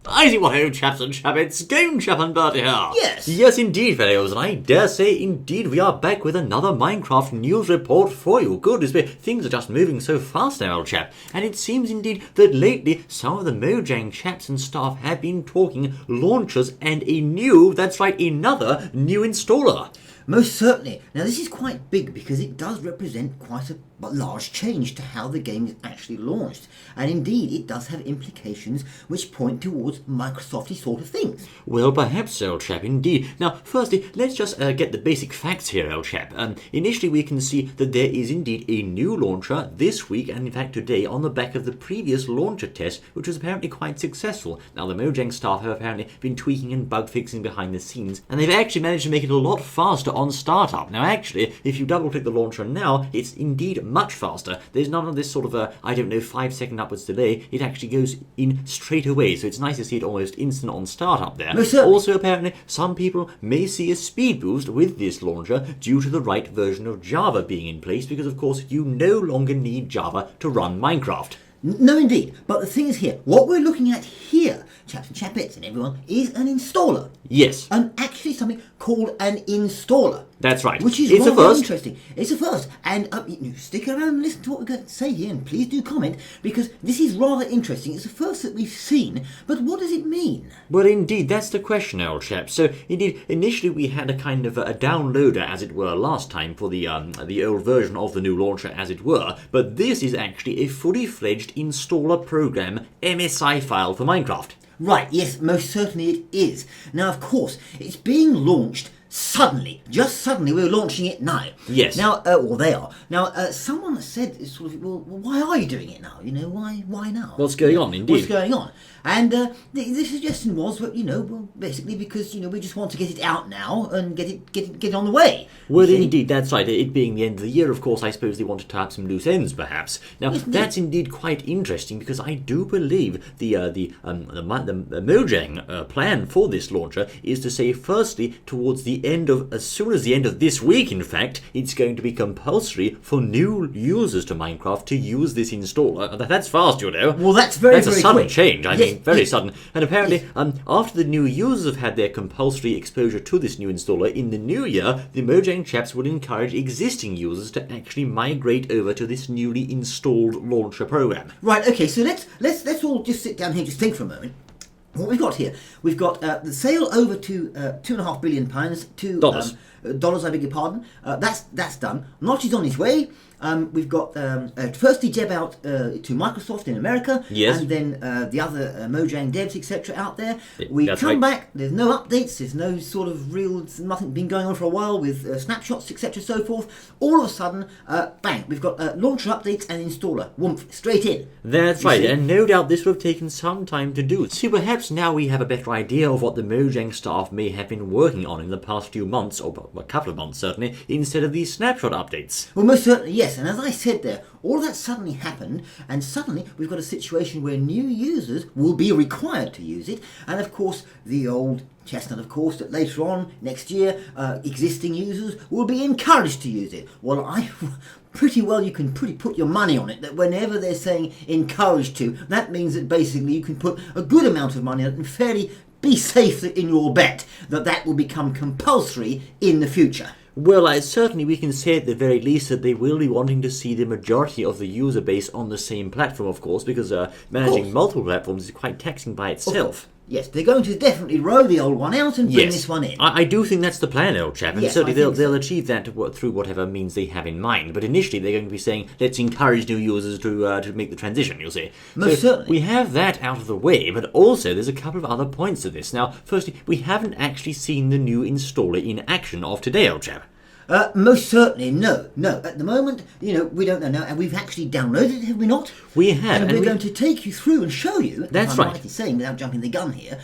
I see what, chaps and chappets, Game Chap and Bertie here. Yes. Yes, indeed, fellows, and I dare say, indeed, we are back with another Minecraft news report for you. Goodness me, things are just moving so fast now, old chap. And it seems indeed that lately, some of the Mojang chaps and staff have been talking launchers and another new installer. Most certainly. Now this is quite big because it does represent quite a large change to how the game is actually launched. And indeed it does have implications which point towards Microsofty sort of things. Well, perhaps, old chap, indeed. Now, firstly, let's just get the basic facts here, old chap. Initially, we can see that there is indeed a new launcher this week, and in fact today, on the back of the previous launcher test, which was apparently quite successful. Now, the Mojang staff have apparently been tweaking and bug fixing behind the scenes, and they've actually managed to make it a lot faster on startup. Now, actually, if you double-click the launcher now, it's indeed much faster. There's none of this sort of 5-second upwards delay. It actually goes in straight away, so it's nice to see it almost instant on startup there. Also, apparently, some people may see a speed boost with this launcher due to the right version of Java being in place, because, of course, you no longer need Java to run Minecraft. No, indeed. But the thing is here, what we're looking at here, chaps and chapettes and everyone, is an installer. Yes. And actually something called an installer. That's right. Which is it's a first. Interesting. It's a first. And stick around and listen to what we're going to say here, and please do comment, because this is rather interesting. It's the first that we've seen, but what does it mean? Well, indeed, that's the question, old chap. So, indeed, initially we had a kind of a downloader, as it were, last time for the old version of the new launcher, as it were. But this is actually a fully fledged installer program MSI file for Minecraft. Right, yes, most certainly it is. Now, of course, it's being launched suddenly. Just suddenly, we're launching it now. Yes. Now, well, they are. Now, someone said, sort of, well, why are you doing it now? You know, why now? What's going on, indeed? What's going on? And the suggestion was, well, basically because, we just want to get it out now and get it on the way. Well, indeed, that's right. It being the end of the year, of course, I suppose they want to tie up some loose ends, perhaps. Now, that's indeed quite interesting, because I do believe the Mojang plan for this launcher is to say, firstly, as soon as the end of this week, in fact, it's going to be compulsory for new users to Minecraft to use this installer. That's fast, you know. Well, that's very a sudden quick change. I mean, very sudden. And apparently, Yes. After the new users have had their compulsory exposure to this new installer in the new year, the Mojang chaps will encourage existing users to actually migrate over to this newly installed launcher program. Right. Okay. So let's all just sit down here, just think for a moment. What we've got here, we've got the sale over to £2.5 billion to dollars. I beg your pardon. That's done. Notch is on his way. We've got firstly Jeb out to Microsoft in America, yes, and then the other Mojang devs, etc. out there. We That's come right. back. There's no updates. There's no sort of nothing been going on for a while with snapshots, etc. So forth. All of a sudden, bang! We've got launcher updates and installer. Woomph, straight in. That's right, and no doubt this would have taken some time to do. See, perhaps now we have a better idea of what the Mojang staff may have been working on in the past few months, or a couple of months certainly, instead of these snapshot updates. Well, most certainly, yes. And as I said there, all that suddenly happened, and suddenly we've got a situation where new users will be required to use it, and of course the old chestnut, of course, that later on next year existing users will be encouraged to use it. Well, pretty well you can put your money on it that whenever they're saying encouraged to, that means that basically you can put a good amount of money on it and fairly be safe in your bet that will become compulsory in the future. Well, certainly we can say at the very least that they will be wanting to see the majority of the user base on the same platform, of course, because managing multiple platforms is quite taxing by itself. Yes, they're going to definitely roll the old one out and bring this one in. I do think that's the plan, old chap, and Yes, certainly they'll achieve that through whatever means they have in mind. But initially they're going to be saying, let's encourage new users to make the transition, you'll see. Most certainly. We have that out of the way, but also there's a couple of other points to this. Now, firstly, we haven't actually seen the new installer in action of today, old chap. Most certainly, no. At the moment, we don't know now, and we've actually downloaded it, have we not? We have. And we're going to take you through and show you, that's if I'm rightly saying, without jumping the gun here,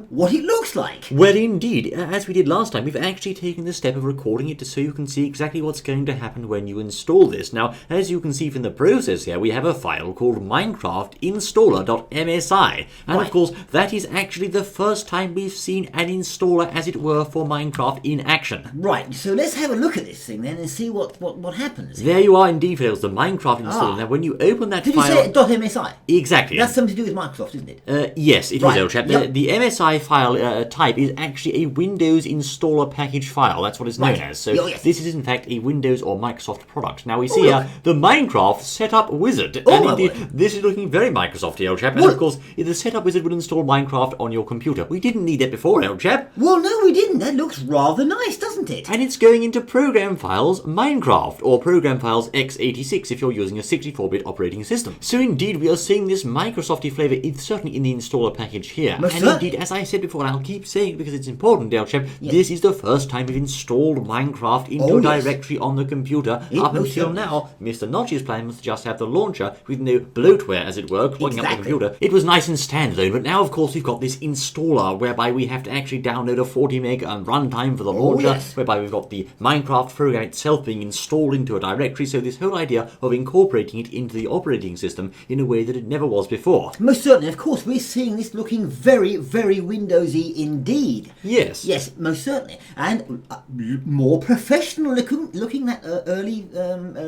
what it looks like. Well, indeed. As we did last time, we've actually taken the step of recording it so you can see exactly what's going to happen when you install this. Now, as you can see from the process here, we have a file called Minecraft installer.msi. And of course, that is actually the first time we've seen an installer, as it were, for Minecraft in action. Right, so let's have a look at this thing then and see what happens. There you are indeed, Phils, the Minecraft installer. Now, when you open that Did file... you say .msi? Exactly. That's something to do with Microsoft, isn't it? Yes, it is, old chap. Yep. The MSI file type is actually a Windows installer package file. That's what it's known as. So this is, in fact, a Windows or Microsoft product. Now, we see here the Minecraft Setup Wizard. And indeed, this is looking very Microsofty, old chap. And, of course, the Setup Wizard will install Minecraft on your computer. We didn't need that before, old chap. Well, no, we didn't. That looks rather nice, doesn't it? And it's going into Program Files Minecraft, or Program Files x86 if you're using a 64-bit operating system. So indeed, we are seeing this Microsofty flavour certainly in the installer package here. Indeed, as I said before, and I'll keep saying it because it's important, Dale Chap, this is the first time we've installed Minecraft into a directory on the computer. Up until now, Mr. Notch's plan was to just have the launcher with no bloatware, as it were, clogging up the computer. It was nice and standalone, but now, of course, we've got this installer whereby we have to actually download a 40 meg runtime for the launcher, whereby we've got the Minecraft program itself being installed into a directory, so this whole idea of incorporating it into the operating system in a way that it never was before. Most certainly, of course, we're seeing this looking very, very Windowsy indeed. Yes. Yes, most certainly. And more professional looking that early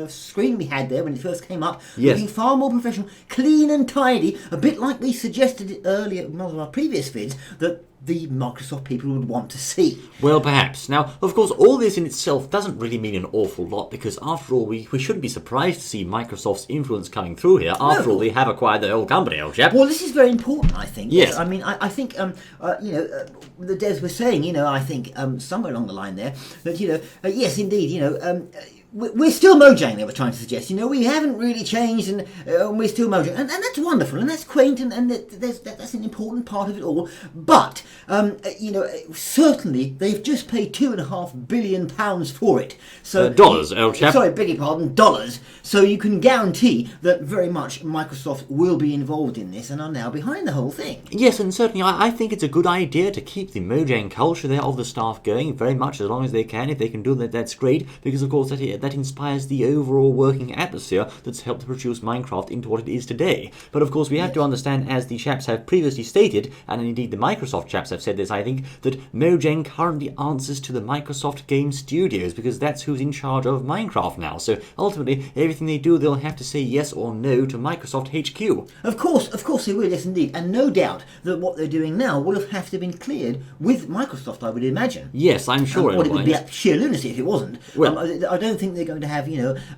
screen we had there when it first came up. Looking far more professional, clean and tidy, a bit like we suggested earlier in one of our previous vids, that the Microsoft people would want to see. Well, perhaps. Now, of course, all this in itself doesn't really mean an awful lot because, after all, we shouldn't be surprised to see Microsoft's influence coming through here. After all, they have acquired the whole company, old chap. Well, this is very important, I think. Yes. I mean, I think, the devs were saying, I think somewhere along the line there, that, yes, indeed, we're still Mojang, they were trying to suggest. We haven't really changed and we're still Mojang. And that's wonderful and that's quaint and that's an important part of it all. But, certainly they've just paid £2.5 billion for it. So dollars, old chap. Sorry, beg your pardon, dollars. So you can guarantee that very much Microsoft will be involved in this and are now behind the whole thing. Yes, and certainly I think it's a good idea to keep the Mojang culture there of the staff going very much as long as they can. If they can do that, that's great, because of course that inspires the overall working atmosphere that's helped to produce Minecraft into what it is today. But of course we have to understand, as the chaps have previously stated, and indeed the Microsoft chaps have said this, I think, that Mojang currently answers to the Microsoft Game Studios, because that's who's in charge of Minecraft now. So ultimately, everything they do, they'll have to say yes or no to Microsoft HQ. Of course they will, yes indeed. And no doubt that what they're doing now will have to been cleared with Microsoft, I would imagine. Yes, I'm sure. It would be sheer lunacy if it wasn't. Well, I don't think they're going to have,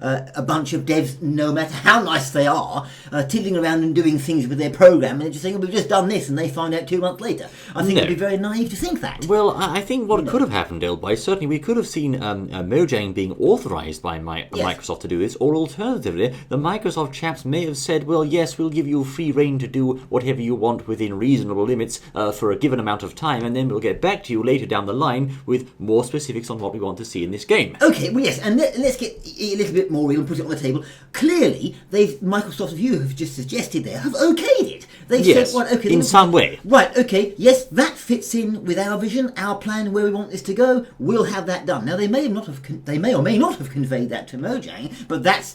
a bunch of devs, no matter how nice they are, tiddling around and doing things with their program and just saying, we've just done this, and they find out 2 months later. I think it'd be very naive to think that. Well, I think what could have happened, Elboy, certainly we could have seen Mojang being authorised by Microsoft to do this, or alternatively, the Microsoft chaps may have said, well, yes, we'll give you free rein to do whatever you want within reasonable limits for a given amount of time, and then we'll get back to you later down the line with more specifics on what we want to see in this game. Okay, well, yes, and let's get a little bit more real and put it on the table. Clearly, Microsoft View have just suggested have okayed it. They've said, well, okay, in some way. Right, okay, yes, that fits in with our vision, our plan, where we want this to go. We'll have that done. Now, they may or may not have conveyed that to Mojang, but that's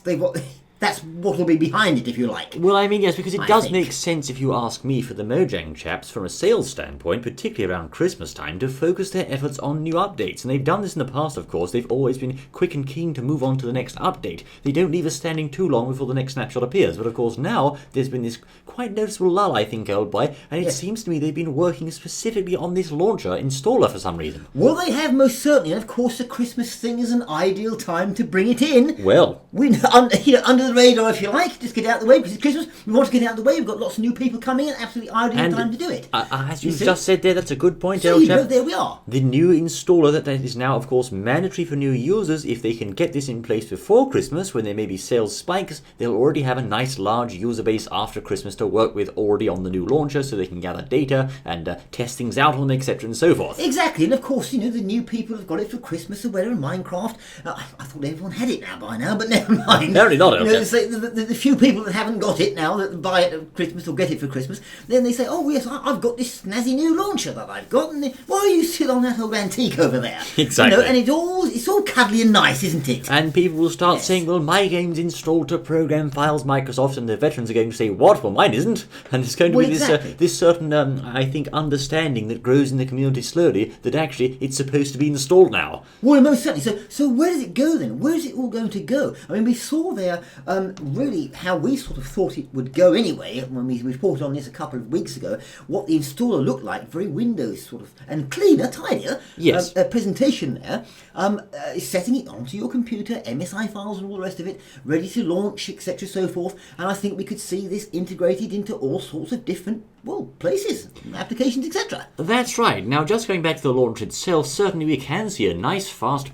what will be behind it, if you like. Well, I mean, yes, because it does make sense, if you ask me, for the Mojang chaps, from a sales standpoint, particularly around Christmas time, to focus their efforts on new updates. And they've done this in the past, of course. They've always been quick and keen to move on to the next update. They don't leave us standing too long before the next snapshot appears. But, of course, now there's been this quite noticeable lull, I think, old boy, and it seems to me they've been working specifically on this launcher installer for some reason. Well, they have, most certainly. And, of course, the Christmas thing is an ideal time to bring it in. Well, under the radar, if you like, just get out of the way, because it's Christmas. We want to get out of the way. We've got lots of new people coming in. Absolutely ideal time to do it. As you just said there, that's a good point, so, there we are. The new installer that is now, of course, mandatory for new users. If they can get this in place before Christmas, when there may be sales spikes, they'll already have a nice large user base after Christmas to work with already on the new launcher, so they can gather data and test things out on them, etc. and so forth. Exactly, and of course, the new people have got it for Christmas or whatever in Minecraft. I thought everyone had it now by now, but never mind. Apparently not, say the few people that haven't got it now, that buy it at Christmas or get it for Christmas, then they say, oh yes, I've got this snazzy new launcher that I've got, and why are you still on that old antique over there? Exactly. And it's all cuddly and nice, isn't it? And people will start saying, well, my game's installed to program files, Microsoft, and the veterans are going to say, what? Well, mine isn't. And it's going to be this certain, I think, understanding that grows in the community slowly that actually it's supposed to be installed now. Well, most certainly. So where does it go then? Where is it all going to go? I mean, we saw there really how we sort of thought it would go anyway when we reported on this a couple of weeks ago, what the installer looked like, very Windows sort of, and cleaner, tidier. Yes. Presentation there. Setting it onto your computer, MSI files and all the rest of it, ready to launch, etc. so forth. And I think we could see this integrated into all sorts of different, places, applications, etc. That's right. Now, just going back to the launch itself, certainly we can see a nice, fast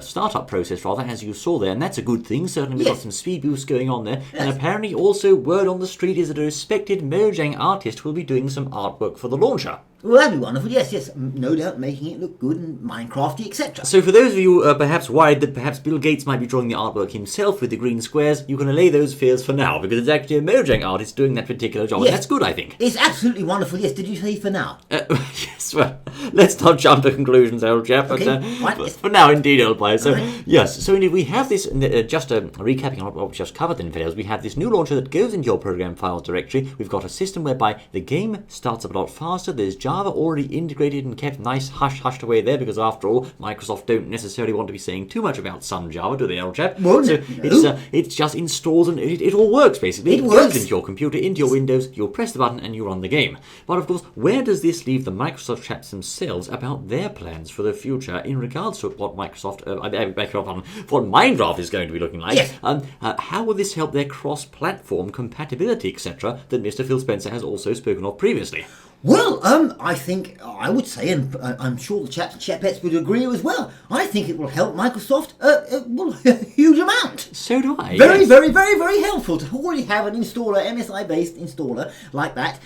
startup process, as you saw there, and that's a good thing. Certainly we've got some speed boosts going on there. Yes. And apparently also word on the street is that a respected Mojang artist will be doing some artwork for the launcher. Well, that'd be wonderful. Yes, no doubt making it look good and Minecrafty, etc. So for those of you perhaps worried that perhaps Bill Gates might be drawing the artwork himself with the green squares, you can allay those fears for now, because it's actually a Mojang artist doing that particular job, and that's good, I think. It's absolutely wonderful. Yes, did you say for now? Yes, well, let's not jump to conclusions, old chap. Okay, but for now, indeed, old boy. So, yes, so indeed, we have this, just recapping on what we just covered in videos, we have this new launcher that goes into your program files directory. We've got a system whereby the game starts up a lot faster. There's Java already integrated and kept nice hushed away there, because after all, Microsoft don't necessarily want to be saying too much about some Java, do they, old chap? Well, so it's just installs and it all works, basically. It goes into your computer, into your Windows, you'll press the button and you run the game. But of course, where does this leave the Microsoft chaps themselves about their plans for the future in regards to what Microsoft, what Minecraft is going to be looking like? Yes. How will this help their cross-platform compatibility, etc., that Mr. Phil Spencer has also spoken of previously? Well, I would say, and I'm sure the chaps and chapettes would agree as well, I think it will help Microsoft a huge amount. So do I. Very, very, very, very helpful to already have an installer, MSI-based installer like that,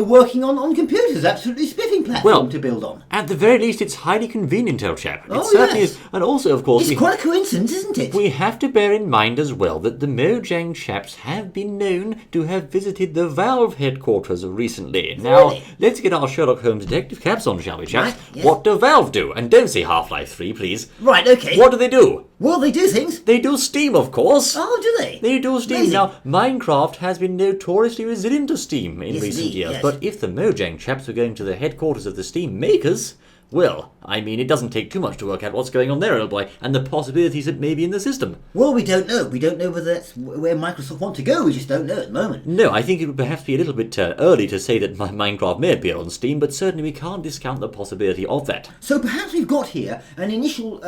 working on computers, absolutely spiffing platform to build on. At the very least, it's highly convenient, old chap. It certainly is. And also, of course... It's quite a coincidence, isn't it? We have to bear in mind as well that the Mojang chaps have been known to have visited the Valve headquarters recently. Now, let's get our Sherlock Holmes detective caps on, shall we, chaps? Right, yes. What do Valve do? And don't say Half-Life 3, please. Right, okay. What do they do? Well, they do things. They do Steam, of course. Oh, do they? They do Steam. Amazing. Now, Minecraft has been notoriously resilient to Steam in recent indeed, years. yes. But if the Mojang chaps were going to the headquarters of the Steam makers... Well, I mean, it doesn't take too much to work out what's going on there, old boy, and the possibilities that may be in the system. Well, we don't know. We don't know whether that's where Microsoft want to go. We just don't know at the moment. No, I think it would perhaps be a little bit early to say that Minecraft may appear on Steam, but certainly we can't discount the possibility of that. So perhaps we've got here an initial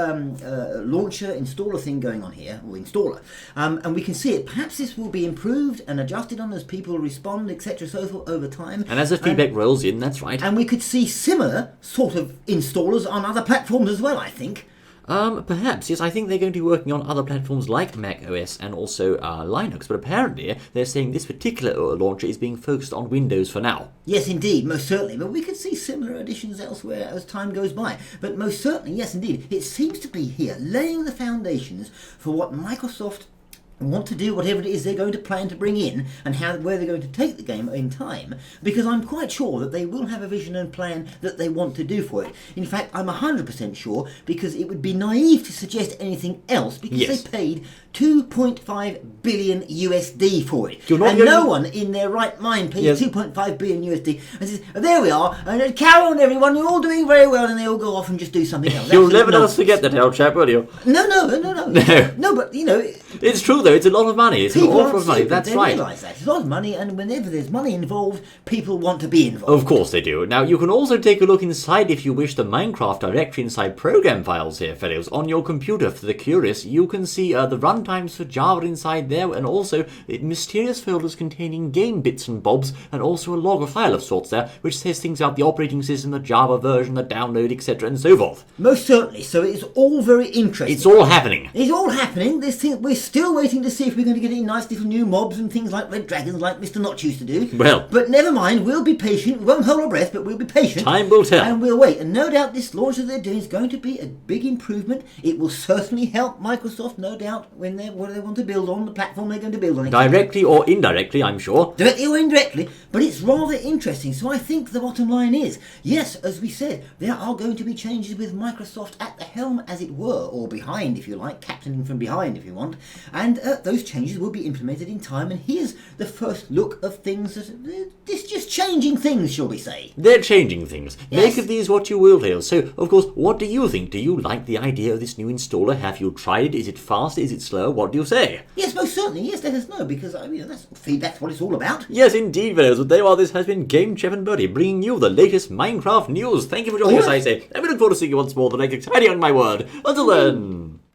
launcher installer thing going on here, or installer, and we can see it. Perhaps this will be improved and adjusted on as people respond, etc., so forth over time. And as the feedback rolls in, that's right. And we could see similar sort of installers on other platforms as well, I think. Perhaps, yes. I think they're going to be working on other platforms like Mac OS and also Linux, but apparently they're saying this particular launcher is being focused on Windows for now. Yes, indeed, most certainly. But we could see similar additions elsewhere as time goes by. But most certainly, yes, indeed, it seems to be here laying the foundations for what Microsoft want to do, whatever it is they're going to plan to bring in, and where they're going to take the game in time, because I'm quite sure that they will have a vision and plan that they want to do for it. In fact, I'm 100% sure, because it would be naive to suggest anything else, because they paid 2.5 billion USD for it. And no one in their right mind pays 2.5 billion USD and says, there we are, and carry on everyone, you're all doing very well, and they all go off and just do something else. You'll never let us forget that, old chap, will you? No. No, but, it's true, though. It's a lot of money. It's an awful lot of money. That's right. They realise that. It's a lot of money, and whenever there's money involved, people want to be involved. Of course they do. Now, you can also take a look inside, if you wish, the Minecraft directory inside program files here, fellows. On your computer, for the curious, you can see the runtimes for Java inside there, and also mysterious folders containing game bits and bobs, and also a log file of sorts there, which says things about the operating system, the Java version, the download, etc., and so forth. Most certainly. So it's all very interesting. It's all happening. It's all happening. We're still waiting to see if we're going to get any nice little new mobs and things like red dragons like Mr. Notch used to do. Well. But never mind, we'll be patient. We won't hold our breath, but we'll be patient. Time will tell. And we'll wait. And no doubt this launch that they're doing is going to be a big improvement. It will certainly help Microsoft, no doubt, when what they want to build on, the platform they're going to build on. Directly or indirectly, I'm sure. Directly or indirectly, but it's rather interesting. So I think the bottom line is, yes, as we said, there are going to be changes with Microsoft at the helm, as it were, or behind, if you like, captaining from behind, if you want. And those changes will be implemented in time. And here's the first look of things that it's just changing things, shall we say? They're changing things. Yes. Make of these what you will, Hale. So, of course, what do you think? Do you like the idea of this new installer? Have you tried it? Is it fast? Is it slow? What do you say? Yes, most certainly. Yes, let us know, because that's feedback's what it's all about. Yes, indeed, fellows. But there are. This has been Game Chef and Birdie bringing you the latest Minecraft news. Thank you for joining us, I say. And we look forward to seeing you once more the next exciting on my word. Until then.